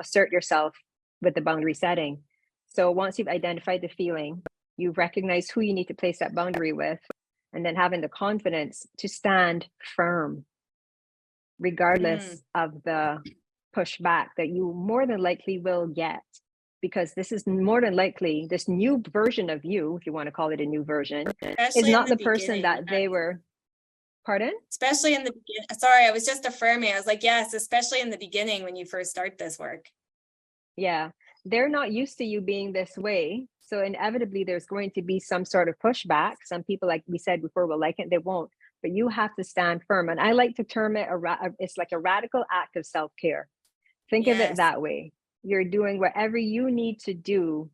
assert yourself with the boundary setting. So once you've identified the feeling, you recognize who you need to place that boundary with, and then having the confidence to stand firm, regardless of the pushback that you more than likely will get. Because this is more than likely, this new version of you, if you want to call it a new version, is Especially in not the the person beginning. that they were. Pardon? Especially in the beginning. Sorry, I was just affirming. I was like, yes, especially in the beginning when you first start this work. Yeah, they're not used to you being this way. So inevitably, there's going to be some sort of pushback. Some people, like we said before, will like it, they won't. But you have to stand firm. And I like to term it, it's like a radical act of self-care. Think of it Yes. that way. You're doing whatever you need to do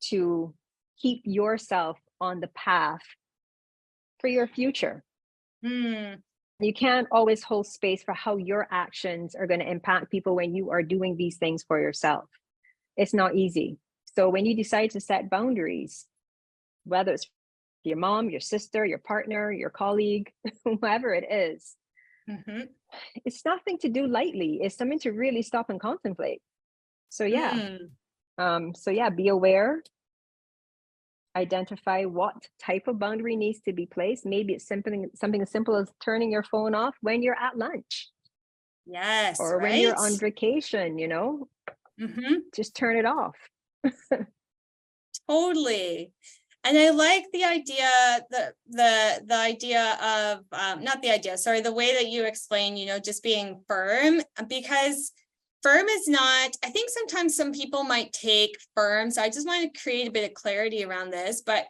to keep yourself on the path for your future. Hmm. You can't always hold space for how your actions are going to impact people when you are doing these things for yourself. It's not easy. So when you decide to set boundaries, whether it's your mom, your sister, your partner, your colleague, whoever it is, Mm-hmm. it's nothing to do lightly. It's something to really stop and contemplate. So yeah. Be aware, identify what type of boundary needs to be placed. Maybe it's something as simple as turning your phone off when you're at lunch, Yes, or when you're right? on vacation, Mm-hmm. just turn it off. Totally. And I like the idea, the idea of not the idea, sorry, the way that you explain, just being firm, because firm is not, I think sometimes some people might take firm. So I just want to create a bit of clarity around this, but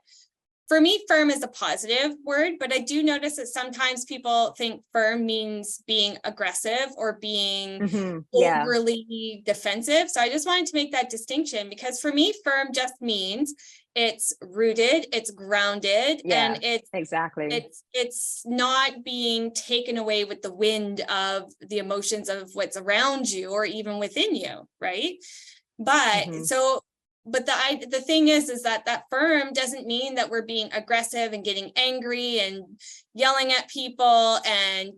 for me, firm is a positive word, but I do notice that sometimes people think firm means being aggressive or being Yeah. overly defensive. So I just wanted to make that distinction, because for me, firm just means it's rooted, it's grounded, Yeah, and exactly. it's not being taken away with the wind of the emotions of what's around you or even within you, right? But so, but the thing is that firm doesn't mean that we're being aggressive and getting angry and yelling at people and,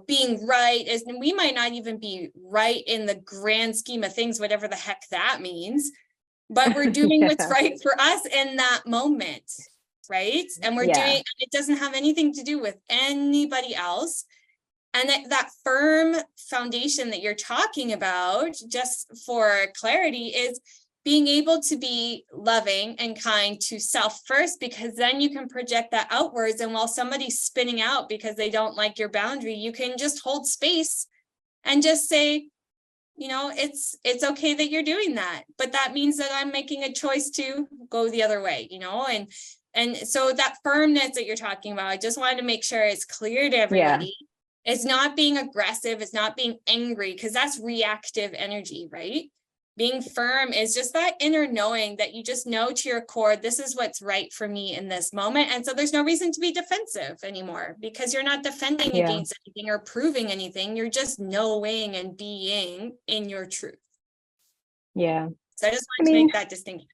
being right. Is we might not even be right in the grand scheme of things, whatever the heck that means, but we're doing what's right for us in that moment, right? And we're doing, it doesn't have anything to do with anybody else. And that firm foundation that you're talking about, just for clarity, is being able to be loving and kind to self first, because then you can project that outwards. And while somebody's spinning out because they don't like your boundary, you can just hold space and just say, it's okay that you're doing that, but that means that I'm making a choice to go the other way, and so that firmness that you're talking about, I just wanted to make sure it's clear to everybody. It's not being aggressive, it's not being angry, because that's reactive energy, right? Being firm is just that inner knowing that you just know to your core, this is what's right for me in this moment. And so there's no reason to be defensive anymore, because you're not defending Yeah. against anything or proving anything. You're just knowing and being in your truth. Yeah. So I just I wanted to mean, make that distinction.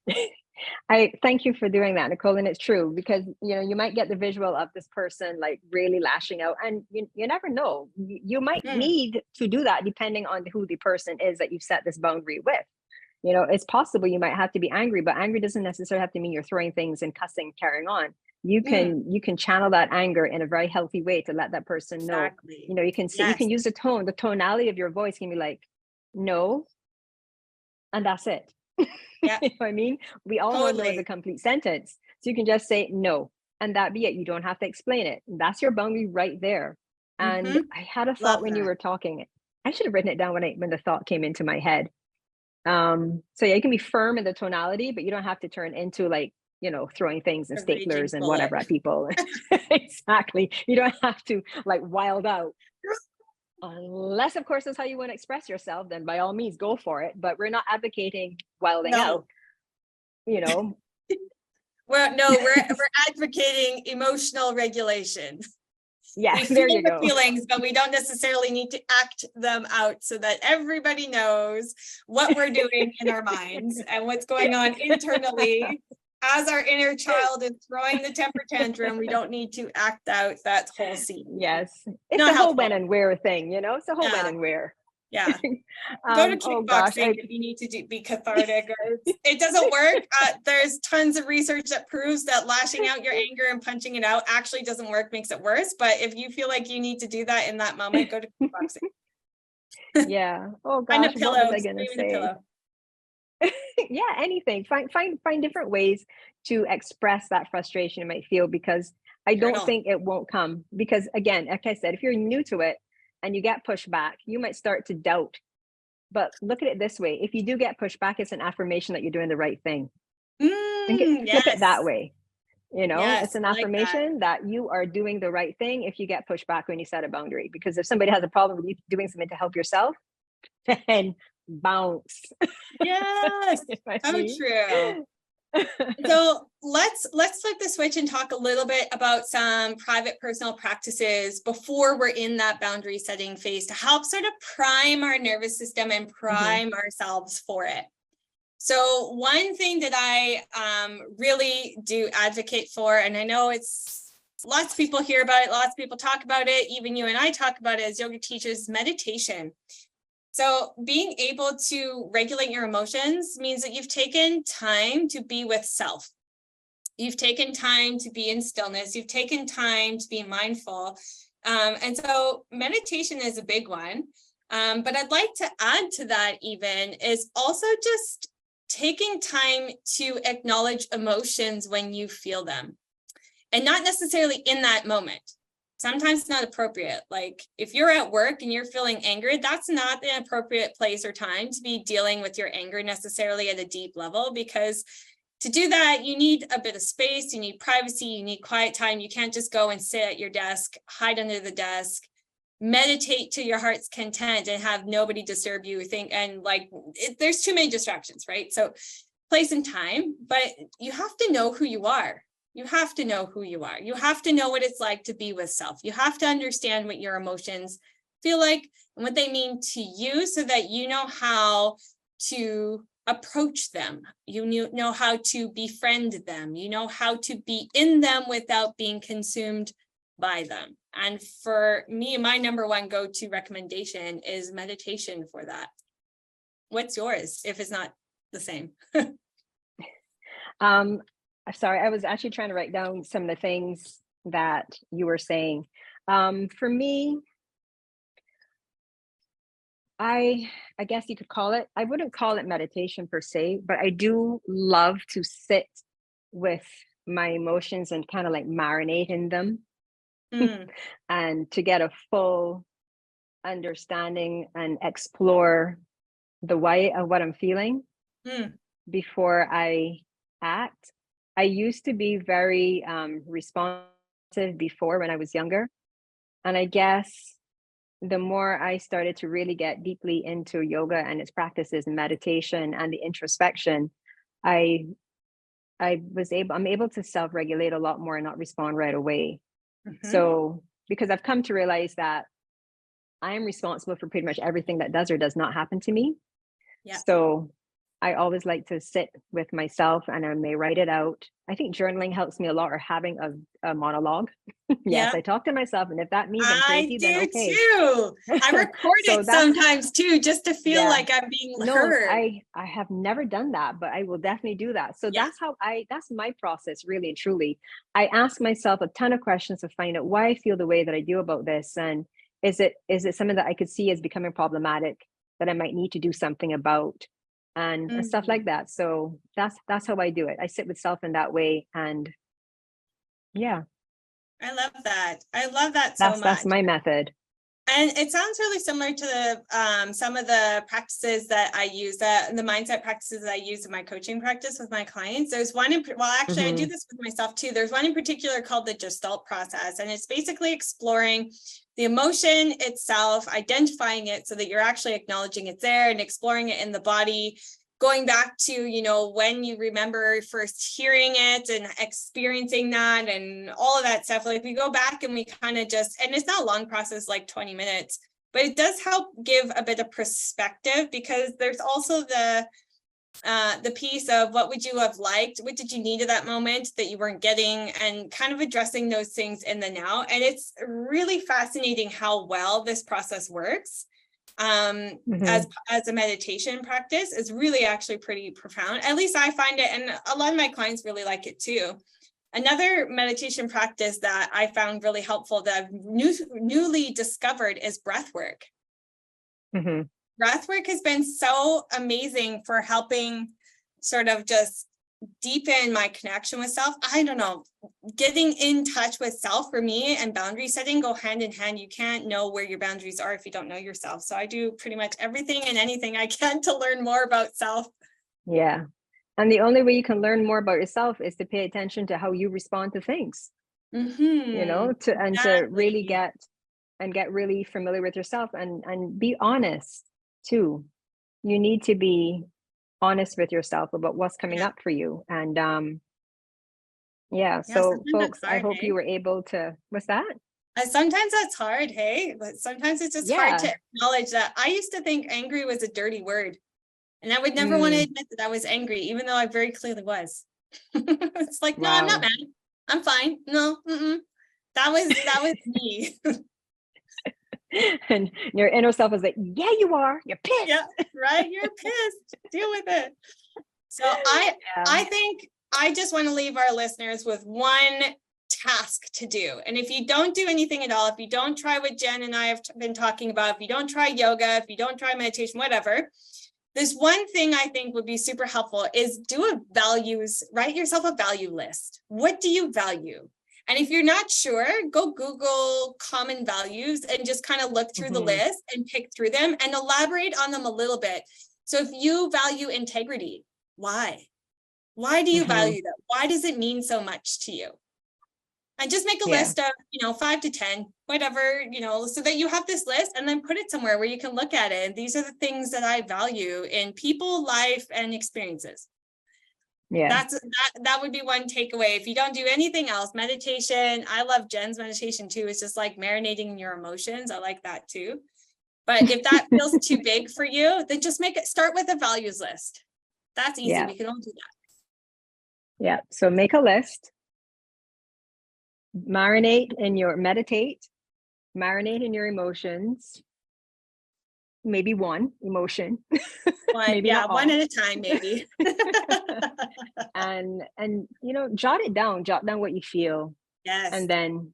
I thank you for doing that, Nicole. And it's true, because you might get the visual of this person like really lashing out, and you never know. You might need to do that depending on who the person is that you've set this boundary with. It's possible you might have to be angry, but angry doesn't necessarily have to mean you're throwing things and cussing, carrying on. You can channel that anger in a very healthy way to let that person know. Exactly. You can say, you can use the tonality of your voice can be like, no, and that's it. Yeah. You know what I mean? We all know no is a complete sentence. So you can just say no, and that be it. You don't have to explain it. That's your boundary right there. And I had a thought when you were talking. I should have written it down when the thought came into my head. So yeah, you can be firm in the tonality, but you don't have to turn into like, throwing things and staplers and whatever at people. Exactly. You don't have to like wild out. Unless, of course, that's how you want to express yourself, then by all means go for it. But we're not advocating wilding out. Well, no, we're advocating emotional regulation. Yeah, we there feel you the go. feelings, but we don't necessarily need to act them out so that everybody knows what we're doing in our minds and what's going on internally. As our inner child is throwing the temper tantrum, we don't need to act out that whole scene. Yes, it's a whole when and where thing, it's a whole when and where. Yeah. Go to kickboxing if you need to be cathartic. It doesn't work. There's tons of research that proves that lashing out your anger and punching it out actually doesn't work, makes it worse. But if you feel like you need to do that in that moment, go to kickboxing. Yeah. Oh gosh, what was I gonna say? Yeah, anything. Find different ways to express that frustration you might feel, because I don't think it won't come. Because again, like I said, if you're new to it and you get pushback, you might start to doubt. But look at it this way: if you do get pushback, it's an affirmation that you're doing the right thing. Flip it that way. It's an affirmation that you are doing the right thing if you get pushback when you set a boundary. Because if somebody has a problem with you doing something to help yourself, then bounce. Yes, so true. So let's flip the switch and talk a little bit about some private personal practices before we're in that boundary setting phase to help sort of prime our nervous system and prime ourselves for it. So one thing that I really do advocate for, and I know it's lots of people hear about it, lots of people talk about it, even you and I talk about it as yoga teachers, meditation. So being able to regulate your emotions means that you've taken time to be with self. You've taken time to be in stillness. You've taken time to be mindful. And so meditation is a big one. But I'd like to add to that even is also just taking time to acknowledge emotions when you feel them, and not necessarily in that moment. Sometimes it's not appropriate. Like if you're at work and you're feeling angry, that's not the appropriate place or time to be dealing with your anger necessarily at a deep level, because to do that, you need a bit of space, you need privacy, you need quiet time. You can't just go and sit at your desk, hide under the desk, meditate to your heart's content and have nobody disturb you. There's too many distractions, right? So place and time, but you have to know who you are. You have to know who you are. You have to know what it's like to be with self. You have to understand what your emotions feel like and what they mean to you so that you know how to approach them. You know how to befriend them. You know how to be in them without being consumed by them. And for me, my number one go-to recommendation is meditation for that. What's yours if it's not the same? Sorry, I was actually trying to write down some of the things that you were saying. For me, I guess you could call it, I wouldn't call it meditation per se, but I do love to sit with my emotions and kind of like marinate in them and to get a full understanding and explore the why of what I'm feeling before I act. I used to be very responsive before when I was younger. And I guess the more I started to really get deeply into yoga and its practices and meditation and the introspection, I I'm able to self-regulate a lot more and not respond right away. Mhm. So because I've come to realize that I am responsible for pretty much everything that does or does not happen to me. Yeah. So I always like to sit with myself and I may write it out. I think journaling helps me a lot, or having a monologue. Yes, Yeah. I talk to myself, and if that means I'm I crazy, then do okay. too. I record So it that's, sometimes too, just to feel yeah. like I'm being No, heard. I have never done that, but I will definitely do that. So Yeah. that's my process, really and truly. I ask myself a ton of questions to find out why I feel the way that I do about this, and is it something that I could see as becoming problematic that I might need to do something about, and stuff Mhm. like that. So that's how I do it. I sit with self in that way, and yeah, I love that. I love that so that's much. my method. And it sounds really similar to some of the practices that I use, the mindset practices that I use in my coaching practice with my clients. There's one well, actually, I do Hmm. this with myself too. There's one in particular called the Gestalt process, and it's basically exploring the emotion itself, identifying it so that you're actually acknowledging it's there, and exploring it in the body, going back to, when you remember first hearing it and experiencing that and all of that stuff. Like, we go back and we kind of just, and it's not a long process, like 20 minutes, but it does help give a bit of perspective, because there's also the piece of what would you have liked, what did you need at that moment that you weren't getting, and kind of addressing those things in the now. And it's really fascinating how well this process works. Hmm. As a meditation practice is really actually pretty profound. At least I find it, and a lot of my clients really like it too. Another meditation practice that I found really helpful that I've newly discovered is breath work. Hmm. Breath work has been so amazing for helping sort of just deepen my connection with self. I don't know, getting in touch with self for me and boundary setting go hand in hand. You can't know where your boundaries are if you don't know yourself. So I do pretty much everything and anything I can to learn more about self. Yeah. And the only way you can learn more about yourself is to pay attention to how you respond to things, Mm-hmm. to really Exactly. get really familiar with yourself, and be honest too. You need to be honest with yourself about what's coming Yeah. up for you. And yeah, Yeah. so Sometimes that's folks, I hard, hope you hey? were able to, what's that? Sometimes that's hard, hey? But sometimes it's just hard to Yeah. acknowledge that. I used to think angry was a dirty word, and I would never want to Mm, admit that I was angry, even though I very clearly was. It's like, no, I'm not wow. mad. I'm fine. No, that was me. And your inner self is like, yeah, you are. You're Yeah, pissed. right. You're pissed. Deal with it. So I Yeah. think I just want to leave our listeners with one task to do. And if you don't do anything at all, if you don't try what Jen and I have been talking about, if you don't try yoga, if you don't try meditation, whatever, this one thing I think would be super helpful is write yourself a value list. What do you value? And if you're not sure, go Google common values and just kind of look through the Hmm. list and pick through them and elaborate on them a little bit. So if you value integrity, why? Why do you Hmm. value that? Why does it mean so much to you? And just make a Yeah. list of, 5 to 10, whatever, so that you have this list, and then put it somewhere where you can look at it. And these are the things that I value in people, life, and experiences. Yeah. That would be one takeaway. If you don't do anything else, meditation, I love Jen's meditation too. It's just like marinating in your emotions. I like that too. But if that feels too big for you, then just start with a values list. That's easy. Yeah. We can all do that. Yeah. So make a list, meditate, marinate in your emotions, maybe one emotion, maybe Yeah, not one all. at a time, maybe. And jot down what you feel, Yes. and then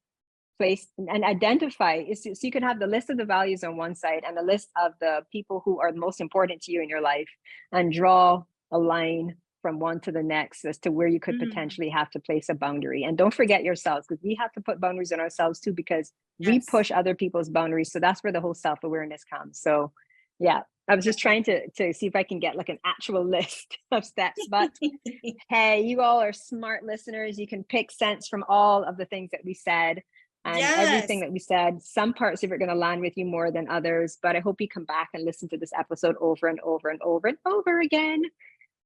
place and identify, so you can have the list of the values on one side and the list of the people who are the most important to you in your life, and draw a line from one to the next as to where you could Mm, potentially have to place a boundary. And don't forget yourselves, because we have to put boundaries on ourselves too, because we yes. push other people's boundaries. So that's where the whole self-awareness comes. So yeah, I was just trying to see if I can get like an actual list of steps, but hey, you all are smart listeners. You can pick sense from all of the things that we said. And everything Yes. that we said, some parts of it are going to land with you more than others, but I hope you come back and listen to this episode over and over and over and over again,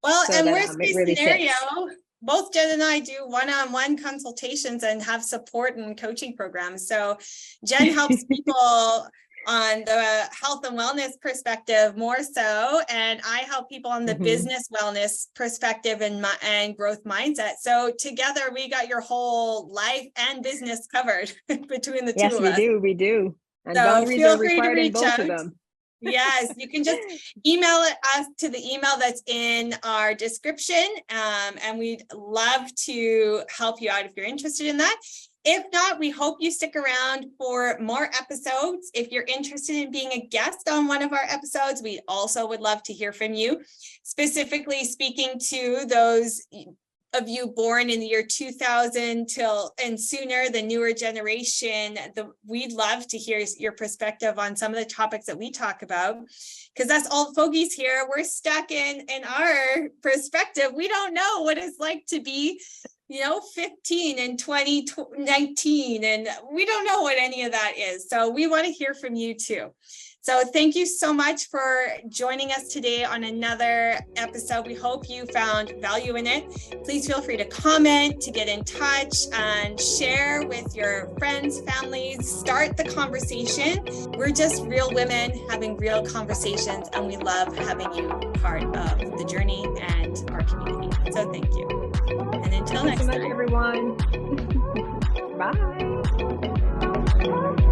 Well, so and that worst it case really scenario, sits. both Jen and I do one-on-one consultations and have support and coaching programs. So Jen helps people on the health and wellness perspective more so, and I help people on the business wellness perspective and growth mindset. So together we got your whole life and business covered between the two Yes, of we us. do. We do. And So boundaries are feel free to required in reach both of out. them. Yes, you can just email us to the email that's in our description. And we'd love to help you out if you're interested in that. If not, we hope you stick around for more episodes. If you're interested in being a guest on one of our episodes, we also would love to hear from you, specifically speaking to those of you born in the year 2000 till and sooner, the newer generation. We'd love to hear your perspective on some of the topics that we talk about, because that's all fogies here. We're stuck in our perspective. We don't know what it's like to be 15 in 2019, and we don't know what any of that is. So we want to hear from you too. So thank you so much for joining us today on another episode. We hope you found value in it. Please feel free to comment, to get in touch, and share with your friends, families. Start the conversation. We're just real women having real conversations, and we love having you part of the journey and our community. So thank you. And until next time. Thank you so much, everyone. Bye.